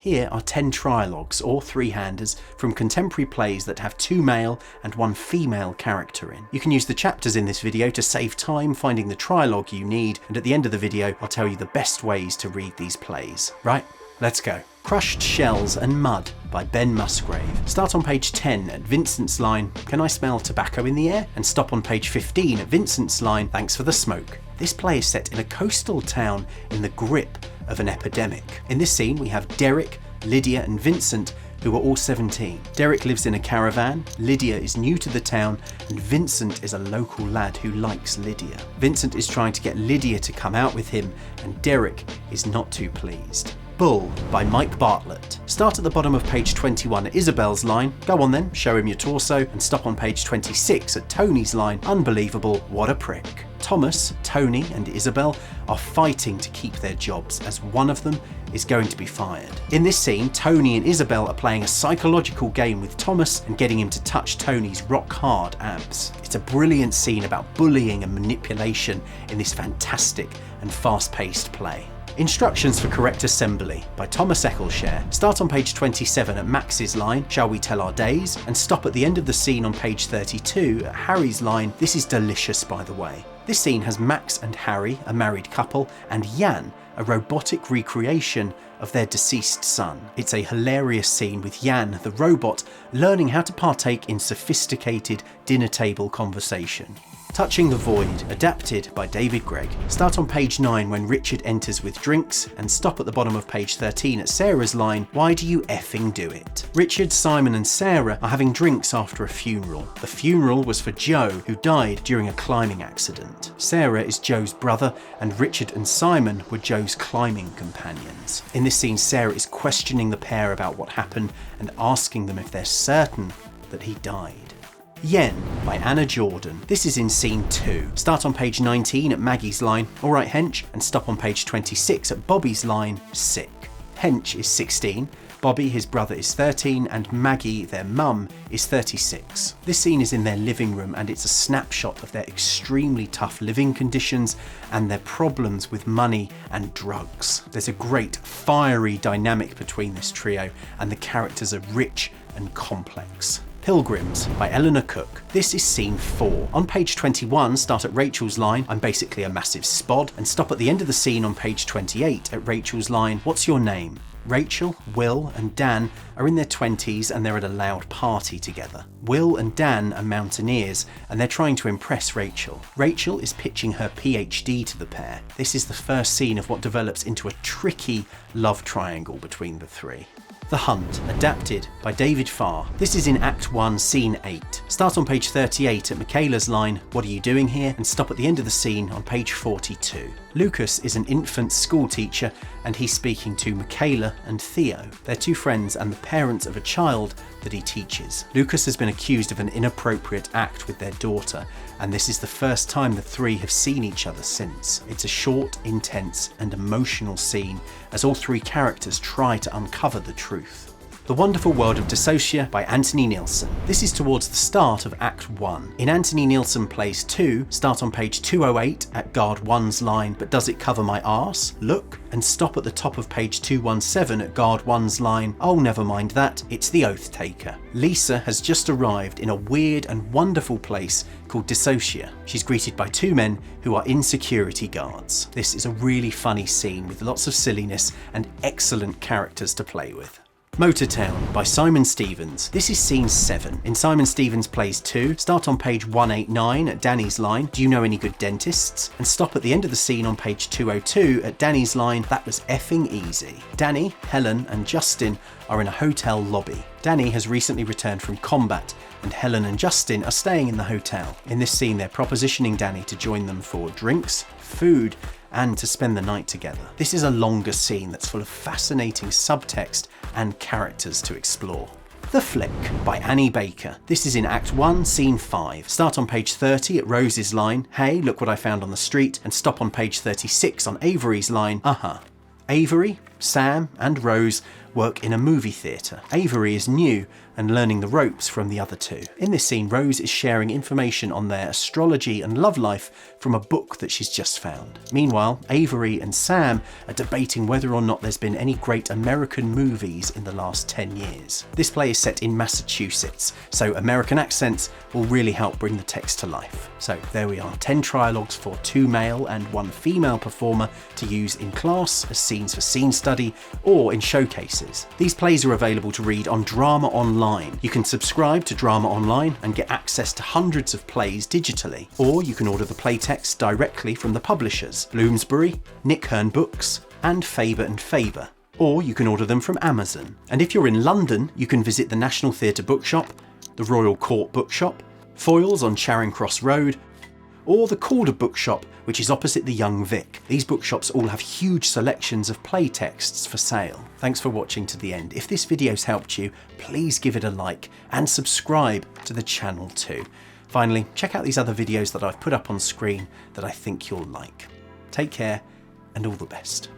Here are 10 trialogues, or three-handers, from contemporary plays that have 2 male and 1 female character in. You can use the chapters in this video to save time finding the trialogue you need, and at the end of the video I'll tell you the best ways to read these plays. Right, let's go. Crushed Shells and Mud by Ben Musgrave. Start on page 10 at Vincent's line, "Can I smell tobacco in the air?" and stop on page 15 at Vincent's line, "Thanks for the smoke." This play is set in a coastal town in the grip of an epidemic. In this scene we have Derek, Lydia and Vincent, who are all 17. Derek lives in a caravan, Lydia is new to the town, and Vincent is a local lad who likes Lydia. Vincent is trying to get Lydia to come out with him, and Derek is not too pleased. Bull by Mike Bartlett. Start at the bottom of page 21 at Isabel's line, go on then, show him your torso, and stop on page 26 at Tony's line, "Unbelievable, what a prick." Thomas, Tony and Isabel are fighting to keep their jobs as one of them is going to be fired. In this scene, Tony and Isabel are playing a psychological game with Thomas and getting him to touch Tony's rock hard abs. It's a brilliant scene about bullying and manipulation in this fantastic and fast-paced play. Instructions for Correct Assembly by Thomas Eccleshare. Start on page 27 at Max's line, "Shall we tell our days?" and stop at the end of the scene on page 32 at Harry's line, "This is delicious, by the way." This scene has Max and Harry, a married couple, and Jan, a robotic recreation of their deceased son. It's a hilarious scene with Jan, the robot, learning how to partake in sophisticated dinner table conversation. Touching the Void, adapted by David Gregg. Start on page 9 when Richard enters with drinks, and stop at the bottom of page 13 at Sarah's line, "Why do you effing do it?" Richard, Simon and Sarah are having drinks after a funeral. The funeral was for Joe, who died during a climbing accident. Sarah is Joe's brother, and Richard and Simon were Joe's climbing companions. In this scene, Sarah is questioning the pair about what happened and asking them if they're certain that he died. Yen by Anna Jordan. This is in scene 2. Start on page 19 at Maggie's line, "Alright Hench," and stop on page 26 at Bobby's line, "Sick." Hench is 16, Bobby, his brother, is 13, and Maggie, their mum, is 36. This scene is in their living room, and it's a snapshot of their extremely tough living conditions and their problems with money and drugs. There's a great fiery dynamic between this trio, and the characters are rich and complex. Pilgrims by Eleanor Cook. This is scene 4. On page 21, start at Rachel's line, "I'm basically a massive spod," and stop at the end of the scene on page 28 at Rachel's line, "What's your name?" Rachel, Will and Dan are in their 20s and they're at a loud party together. Will and Dan are mountaineers and they're trying to impress Rachel. Rachel is pitching her PhD to the pair. This is the first scene of what develops into a tricky love triangle between the three. The Hunt, adapted by David Farr. This is in Act 1, Scene 8. Start on page 38 at Michaela's line, "What are you doing here?" and stop at the end of the scene on page 42. Lucas is an infant school teacher and he's speaking to Michaela and Theo. They're 2 friends and the parents of a child that he teaches. Lucas has been accused of an inappropriate act with their daughter, and this is the first time the 3 have seen each other since. It's a short, intense and emotional scene as all 3 characters try to uncover the truth. The Wonderful World of Dissocia by Anthony Neilson. This is towards the start of Act 1. In Anthony Neilson Plays 2, start on page 208 at Guard 1's line, "But does it cover my arse? Look," and stop at the top of page 217 at Guard 1's line, "Oh, never mind that, it's the Oath Taker." Lisa has just arrived in a weird and wonderful place called Dissocia. She's greeted by 2 men who are insecurity guards. This is a really funny scene with lots of silliness and excellent characters to play with. Motortown by Simon Stevens. This is scene 7. In Simon Stevens Plays 2, start on page 189 at Danny's line, "Do you know any good dentists?" and stop at the end of the scene on page 202 at Danny's line, "That was effing easy." Danny, Helen and Justin are in a hotel lobby. Danny has recently returned from combat and Helen and Justin are staying in the hotel. In this scene they're propositioning Danny to join them for drinks, food and to spend the night together. This is a longer scene that's full of fascinating subtext and characters to explore. The Flick by Annie Baker. This is in Act 1, Scene 5. Start on page 30 at Rose's line, "Hey, look what I found on the street," and stop on page 36 on Avery's line, "Uh-huh." Avery, Sam and Rose work in a movie theatre. Avery is new and learning the ropes from the other two. In this scene, Rose is sharing information on their astrology and love life from a book that she's just found. Meanwhile, Avery and Sam are debating whether or not there's been any great American movies in the last 10 years. This play is set in Massachusetts, so American accents will really help bring the text to life. So there we are, 10 trialogues for 2 male and 1 female performer to use in class, as scenes for scene study, or in showcases. These plays are available to read on Drama Online. You can subscribe to Drama Online and get access to hundreds of plays digitally, or you can order the play text directly from the publishers, Bloomsbury, Nick Hern Books, and Faber and Faber. Or you can order them from Amazon. And if you're in London, you can visit the National Theatre Bookshop, the Royal Court Bookshop, Foyles on Charing Cross Road, or the Calder Bookshop, which is opposite the Young Vic. These bookshops all have huge selections of play texts for sale. Thanks for watching to the end. If this video's helped you, please give it a like and subscribe to the channel too. Finally, check out these other videos that I've put up on screen that I think you'll like. Take care and all the best.